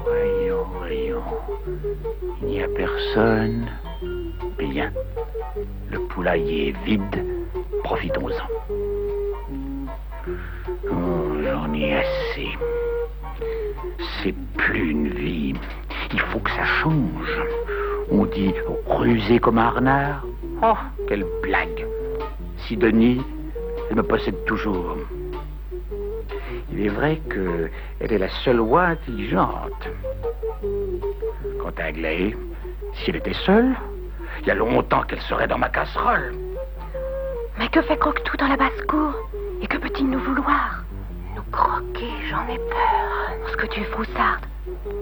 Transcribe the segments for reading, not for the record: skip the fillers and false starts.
Voyons. Il n'y a personne. Bien. Le poulailler est vide. Profitons-en. Oh, j'en ai assez. C'est plus une vie. Il faut que ça change. On dit rusé comme un renard. Oh, quelle blague. Sidonie, elle me possède toujours. Il est vrai qu'elle est la seule oie intelligente. Quant à Aglaé, si elle était seule, il y a longtemps qu'elle serait dans ma casserole. Mais que fait Croque-Tout dans la basse-cour? Et que peut-il nous vouloir? Nous croquer, j'en ai peur. Parce que tu es froussarde.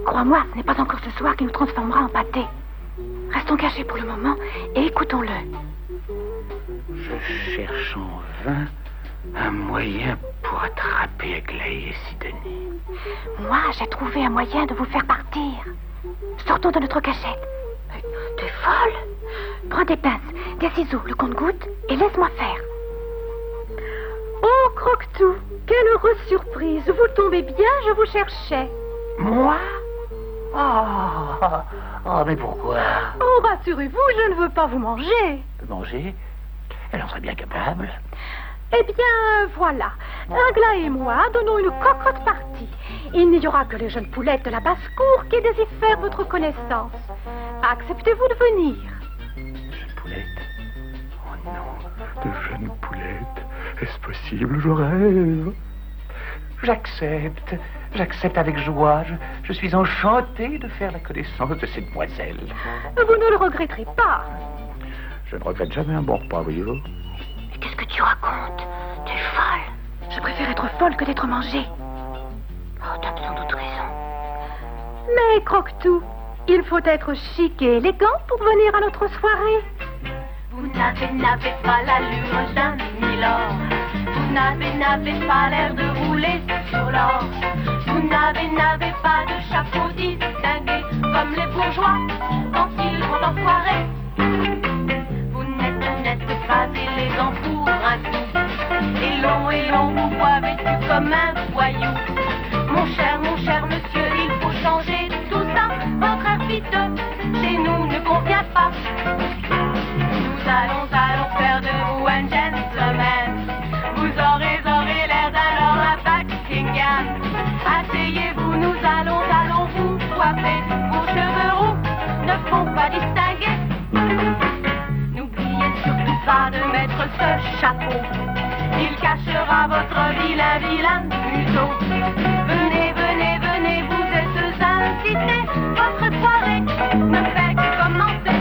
Crois-moi, ce n'est pas encore ce soir qu'il nous transformera en pâté. Restons cachés pour le moment et écoutons-le. Je cherche en vain un moyen pour attraper Aglaé et Sidonie. Moi, j'ai trouvé un moyen de vous faire partir. Sortons de notre cachette. T'es folle? Prends des pinces, des ciseaux, le compte-gouttes et laisse-moi faire. Oh, Croque-Tout, quelle heureuse surprise. Vous tombez bien, je vous cherchais. Moi? Oh, mais pourquoi? Oh, rassurez-vous, je ne veux pas vous manger. Manger? Elle en serait bien capable. Eh bien, voilà. Aglaé et moi donnons une cocotte partie. Il n'y aura que les jeunes poulettes de la basse-cour qui désirent faire votre connaissance. Acceptez-vous de venir? Jeune poulette? Oh non, de jeunes poulettes. Est-ce possible? Je rêve. J'accepte avec joie. Je suis enchanté de faire la connaissance de cette demoiselle. Vous ne le regretterez pas. Je ne regrette jamais un bon repas, voyez-vous. Mais qu'est-ce que tu racontes? Tu es folle. Je préfère être folle que d'être mangée. Oh, t'as sans doute raison. Mais Croque-Tout, il faut être chic et élégant pour venir à notre soirée. Vous n'avez pas l'allure d'un milord. Vous n'avez pas l'air de rouler sur l'or. Vous n'avez pas de chapeau distingué comme les bourgeois quand ils vont en soirée. Vous n'êtes pas élégant pour un coup. Et long, vous voit vêtu comme un voyou. Mon cher monsieur, il faut changer tout ça. Votre air piteux chez nous ne convient pas. Nous allons faire de vous un gentleman. Vous aurez l'air d'un lord à Buckingham. Asseyez-vous, nous allons vous coiffer. Vos cheveux roux ne font pas distinguer. N'oubliez surtout pas de mettre ce chapeau. Il cachera votre vilain museau. Venez, vous êtes invités. Votre soirée ne fait que commencer.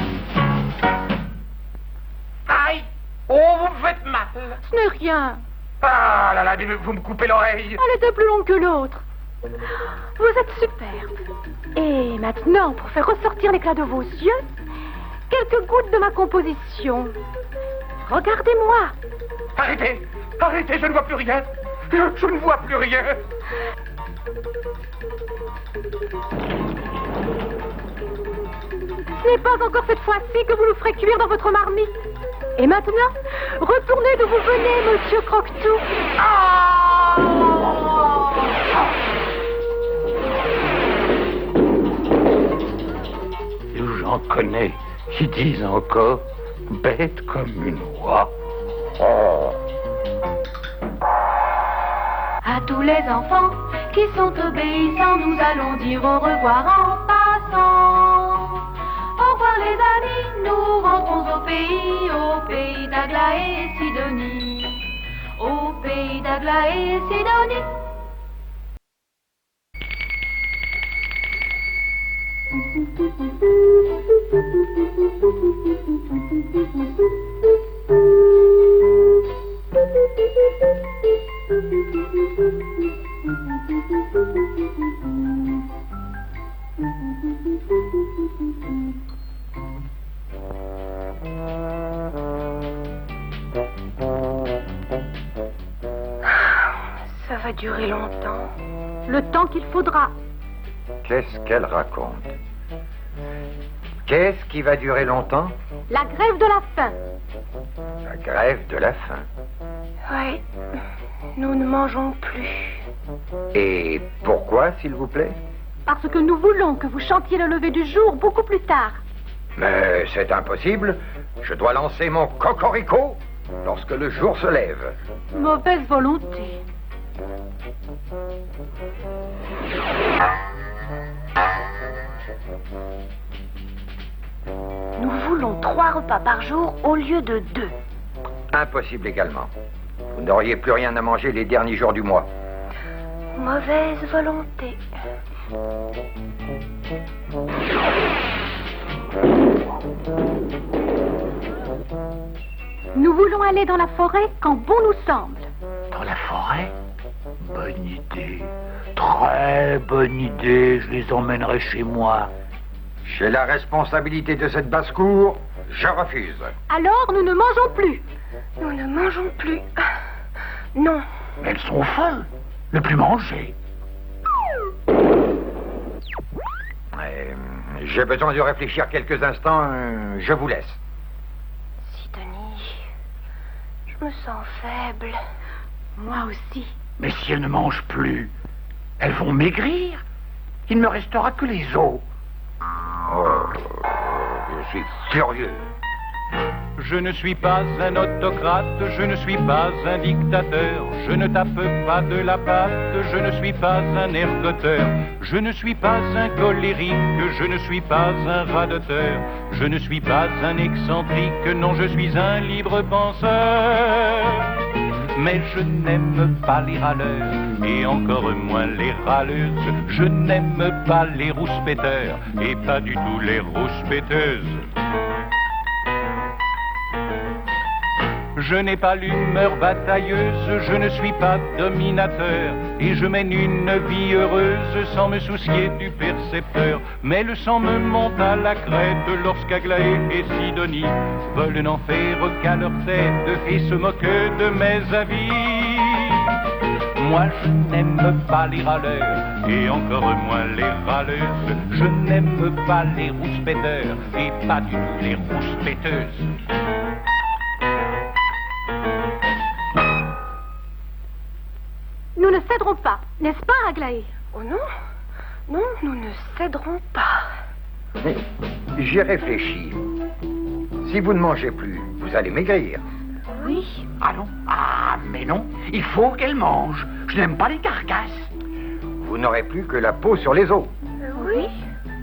Aïe! Oh, vous me faites mal! Ce n'est rien. Ah là là, vous me coupez l'oreille! Elle était plus longue que l'autre. Vous êtes superbe. Et maintenant, pour faire ressortir l'éclat de vos yeux, quelques gouttes de ma composition. Regardez-moi. Arrêtez, je ne vois plus rien! Je ne vois plus rien! Ce n'est pas encore cette fois-ci que vous nous ferez cuire dans votre marmite. Et maintenant, retournez d'où vous venez, monsieur Croque-Tout. J'en connais qui disent encore bête comme une oie. Oh. À tous les enfants qui sont obéissants, nous allons dire au revoir en passant. Au revoir les amis, nous rentrons au pays d'Aglaé et Sidonie. Au pays d'Aglaé et Sidonie. durer longtemps. Le temps qu'il faudra. Qu'est-ce qu'elle raconte? Qu'est-ce qui va durer longtemps? La grève de la faim. La grève de la faim. Oui, nous ne mangeons plus. Et pourquoi, s'il vous plaît? Parce que nous voulons que vous chantiez le lever du jour beaucoup plus tard. Mais c'est impossible. Je dois lancer mon cocorico lorsque le jour se lève. Mauvaise volonté. Nous voulons 3 repas par jour au lieu de 2. Impossible également. Vous n'auriez plus rien à manger les derniers jours du mois. Mauvaise volonté. Nous voulons aller dans la forêt quand bon nous semble. Dans la forêt? Bonne idée. Très bonne idée. Je les emmènerai chez moi. J'ai la responsabilité de cette basse-cour. Je refuse. Alors nous ne mangeons plus. Nous ne mangeons plus. Non. Mais elles sont folles. Ne plus manger. J'ai besoin de réfléchir quelques instants. Je vous laisse. Sidonie, je me sens faible. Moi aussi. Mais si elles ne mangent plus, elles vont maigrir. Il ne me restera que les os. Oh, je suis furieux. Je ne suis pas un autocrate, je ne suis pas un dictateur, je ne tape pas de la patte, je ne suis pas un ergoteur, je ne suis pas un colérique, je ne suis pas un radoteur, je ne suis pas un excentrique, non, je suis un libre penseur. Mais je n'aime pas les râleurs, et encore moins les râleuses, je n'aime pas les rouspéteurs, et pas du tout les rouspéteuses. Je n'ai pas l'humeur batailleuse, je ne suis pas dominateur, et je mène une vie heureuse sans me soucier du percepteur. Mais le sang me monte à la crête lorsqu'Aglaé et Sidonie veulent n'en faire qu'à leur tête et se moquent de mes avis. Moi je n'aime pas les râleurs, et encore moins les râleuses, je n'aime pas les rouspéteurs, et pas du tout les rouspéteuses. Nous ne céderons pas, n'est-ce pas, Aglaé? Oh non, non, nous ne céderons pas. J'y réfléchis. Si vous ne mangez plus, vous allez maigrir. Oui. Ah non? Ah, mais non. Il faut qu'elles mangent. Je n'aime pas les carcasses. Vous n'aurez plus que la peau sur les os. Oui.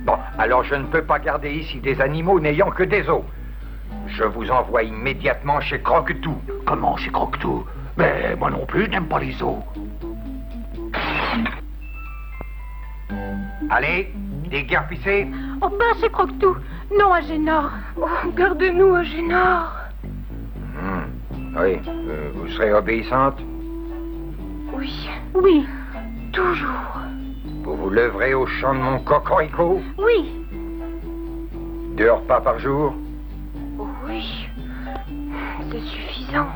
Bon, alors je ne peux pas garder ici des animaux n'ayant que des os. Je vous envoie immédiatement chez Croquetou. Comment chez Croquetou? Mais moi non plus, je n'aime pas les os. Allez, déguerpissez. Oh, pas chez Croquetou. Non, à Génor. Oh, garde-nous, Agénor. Oui, vous serez obéissante. Oui, Oui, toujours. Vous vous leverez au chant de mon cocorico. oui. 2 repas par jour. Oh, oui, c'est suffisant.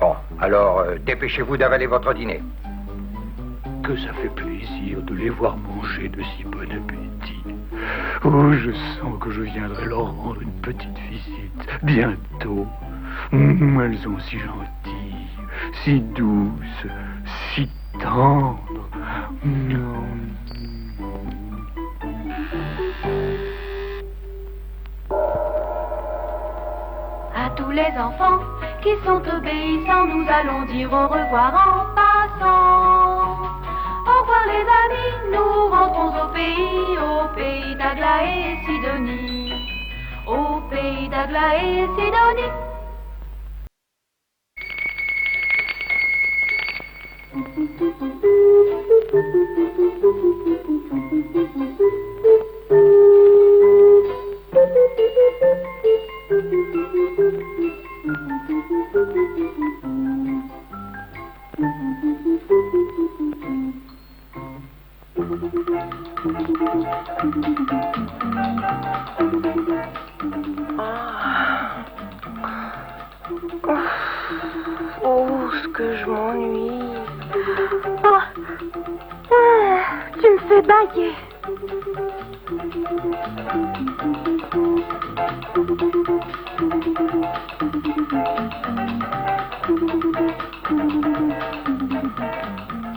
Bon, alors dépêchez-vous d'avaler votre dîner. Que ça fait plaisir de les voir manger de si bon appétit. Oh, je sens que je viendrai leur rendre une petite visite bientôt. Elles sont si gentilles, si douces, si tendres. À tous les enfants qui sont obéissants, nous allons dire au revoir en passant. Au revoir les amis, nous rentrons au pays d'Aglaé et Sidonie. Au pays d'Aglaé et Sidonie. Oh, ce que je m'ennuie. Oh, Baillez.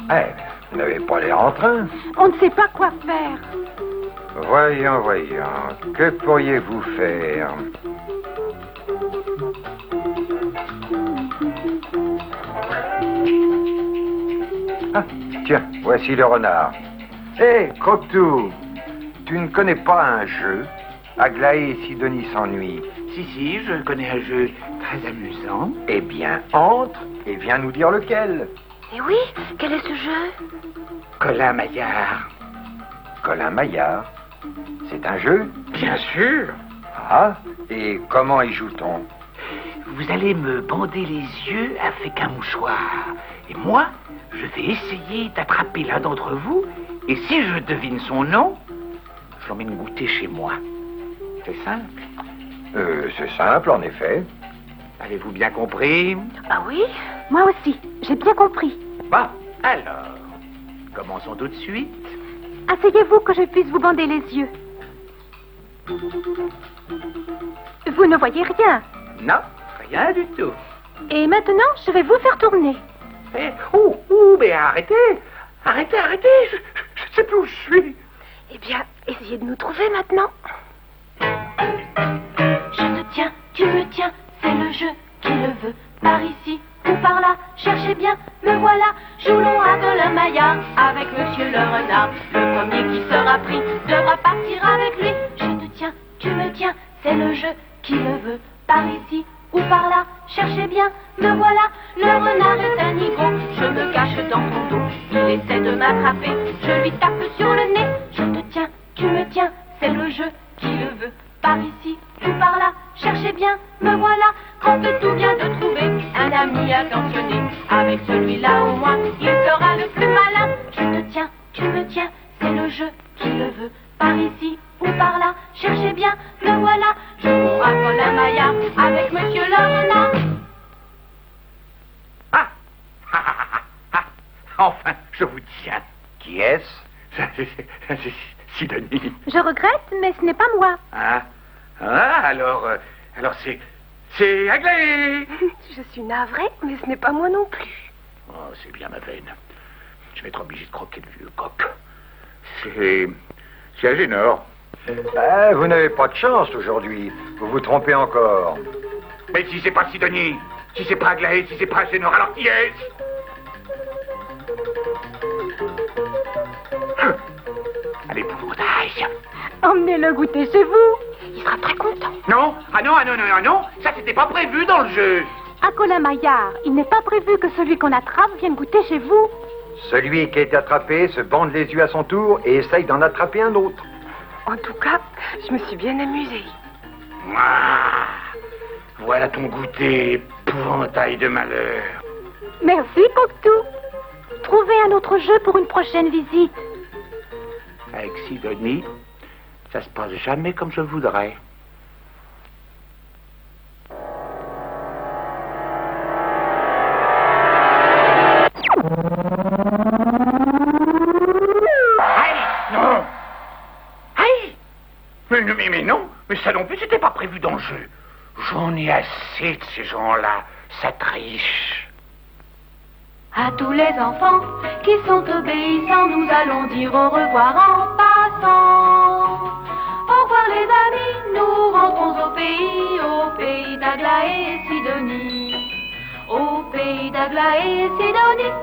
Eh, vous n'avez pas l'air en train. On ne sait pas quoi faire. Voyons, que pourriez-vous faire? Ah, tiens, voici le renard. Hé, Croque-Tout, tu ne connais pas un jeu? Aglaé et Sidonie s'ennuient. Si, je connais un jeu très amusant. Eh bien, entre et viens nous dire lequel. Eh oui, quel est ce jeu? Colin Maillard. Colin Maillard. C'est un jeu? Bien sûr. Ah, et comment y joue-t-on? Vous allez me bander les yeux avec un mouchoir. Et moi, je vais essayer d'attraper l'un d'entre vous. Et si je devine son nom, je l'emmène goûter chez moi. C'est simple. C'est simple, en effet. Avez-vous bien compris? Ah oui? Moi aussi, j'ai bien compris. Bon, alors, commençons tout de suite. Asseyez-vous que je puisse vous bander les yeux. Vous ne voyez rien. Non, rien du tout. Et maintenant, je vais vous faire tourner. Mais arrêtez! Arrêtez! Je ne sais plus où je suis. Eh bien, essayez de nous trouver maintenant. Je te tiens, tu me tiens, c'est le jeu qui le veut. Par ici ou par là, cherchez bien, me voilà. Jouons à Colin Maillard avec Monsieur le Renard. Le premier qui sera pris devra partir avec lui. Je te tiens, tu me tiens, c'est le jeu qui le veut. Par ici ou par là, cherchez bien, me voilà. Le renard est un nigo, je me cache dans ton dos. Il essaie de m'attraper, je lui tape sur le nez. Je te tiens, tu me tiens, c'est le jeu qui le veut. Par ici ou par là, cherchez bien, me voilà. Croque-Tout vient de trouver un ami attentionné. Avec celui-là au moins, il sera le plus malin. Je te tiens, tu me tiens, c'est le jeu qui le veut. Par ici ou par là, cherchez bien, me voilà. Je cours à Colin Maillard avec Monsieur le Renard. Enfin, je vous tiens. Qui est-ce? Sidonie. Je regrette, mais ce n'est pas moi. Alors c'est Aglaé. Je suis navrée, mais ce n'est pas moi non plus. Oh, c'est bien ma veine. Je vais être obligé de croquer le vieux coq. C'est Agénor. Vous n'avez pas de chance aujourd'hui. Vous vous trompez encore. Mais si c'est pas Sidonie, si c'est pas Aglaé, si c'est pas Agénor, alors qui est-ce? Allez, épouvantail. Emmenez-le goûter chez vous. Il sera très content. Non, non, ça c'était pas prévu dans le jeu. À Colin Maillard, il n'est pas prévu que celui qu'on attrape vienne goûter chez vous. Celui qui est attrapé se bande les yeux à son tour et essaye d'en attraper un autre. En tout cas, je me suis bien amusée. Voilà ton goûter, épouvantail de malheur. Merci, Croque-Tout. Trouvez un autre jeu pour une prochaine visite. Avec Sidonie, ça se passe jamais comme je voudrais. Non! Aïe! Mais non! Mais ça non plus, c'était pas prévu dans le jeu. J'en ai assez de ces gens-là. Ça triche. À tous les enfants qui sont obéissants, nous allons dire au revoir en passant. Au revoir les amis, nous rentrons au pays d'Aglaé et Sidonie. Au pays d'Aglaé et Sidonie.